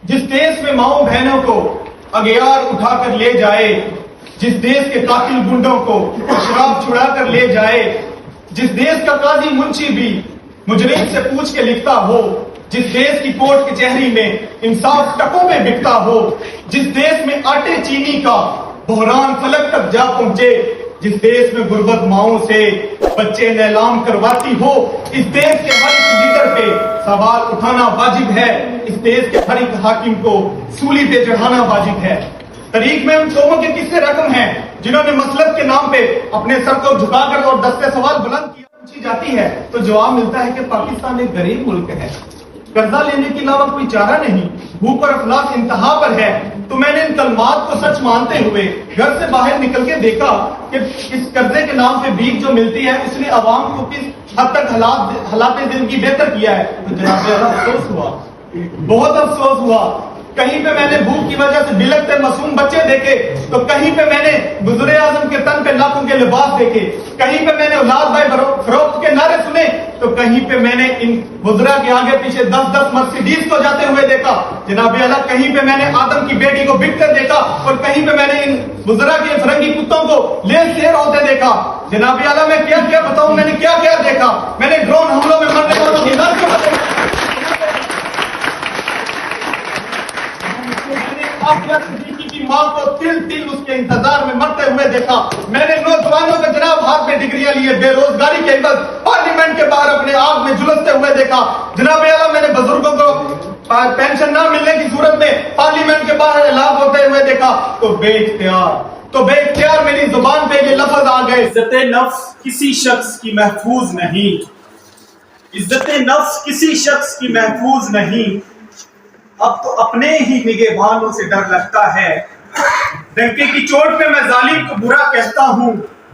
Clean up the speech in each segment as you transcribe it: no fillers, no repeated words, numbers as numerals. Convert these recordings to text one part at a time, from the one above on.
जिस देश में माओ बहनों को अगियार उठाकर ले जाए, जिस देश के कातिल गुंडों को शराब छुड़ा कर ले जाए, जिस देश का काजी मुंशी भी मुजरिम से पूछ के लिखता हो, जिस देश की कोर्ट कचहरी में इंसाफ टकों में बिकता हो, जिस देश में आटे चीनी का बहरान फलक तक जा पहुंचे, जिस देश में गुर्बत माओं से बच्चे नीलाम करवाती हो, इस देश के हर एक लीडर पे सवाल उठाना वाजिब है, इस देश के हर एक हाकिम को सूली पे चढ़ाना वाजिब है। तारीख में उन कौमों के किस्से रकम हैं जिन्होंने मसलक के नाम पे अपने सर को झुकाकर और दस्ते सवाल बुलंद किया। पूछी जाती है तो जवाब मिलता है कि पाकिस्तान एक गरीब मुल्क है, कर्जा लेने के अलावा कोई चारा नहीं, भूख और अफलास इंतहा पर है। तो मैंने इन कलमात को सच मानते हुए घर से बाहर निकल के देखा कि इस कर्जे के नाम पे भीख जो मिलती है इसने अवाम को किस हद तक हालात जिंदगी बेहतर किया है। तो जनाब अफसोस हुआ, बहुत अफसोस हुआ। कहीं पे मैंने भूख की वजह से बिलखते मासूम बच्चे देखे, तो कहीं पे मैंने वज़ीर आज़म के तन पे लाखों के लिबास देखे, कहीं पे मैंने औलाद भाई फरोख्त के नारे सुने, तो कहीं पे मैंने इन वज़रा के आगे पीछे 10-10 मर्सिडीज को जाते हुए देखा। जनाब अल्लाह, कहीं पे मैंने आदम की बेटी को बिकते देखा और कहीं पे मैंने इन वज़रा के फरंगी कुत्तों को लेर शेर होते देखा। जनाब अल्लाह, मैं क्या क्या बताऊं, मैंने क्या क्या देखा। मैंने ड्रोन हमलों में मरने वालों की नस्ल को देखा, की माँ को तिल तिल उसके इंतजार में मरते हुए देखा। मैंने नौजवानों के जनाब हाथ में डिग्रियां लिए बेरोजगारी के एवज पार्लियामेंट के बाहर अपने आग में झुलसते हुए देखा। जनाब आला, मैंने बुजुर्गों को पेंशन न मिलने की सूरत में पार्लियामेंट के बाहर लाभ होते हुए देखा। तो बेइख्तियार मेरी जुबान पे ये लफ्ज आ गए, इज्जत नफ्स किसी शख्स की महफूज नहीं, इज्जत नफ्स किसी शख्स की महफूज नहीं। अब तो अपने ही निगहबानों से डर लगता है, डंके की चोट पे मैं जालिम को बुरा कहता हूँ,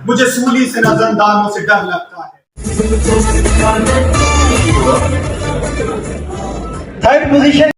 मुझे सूली से न जंदानों से डर लगता है। Third position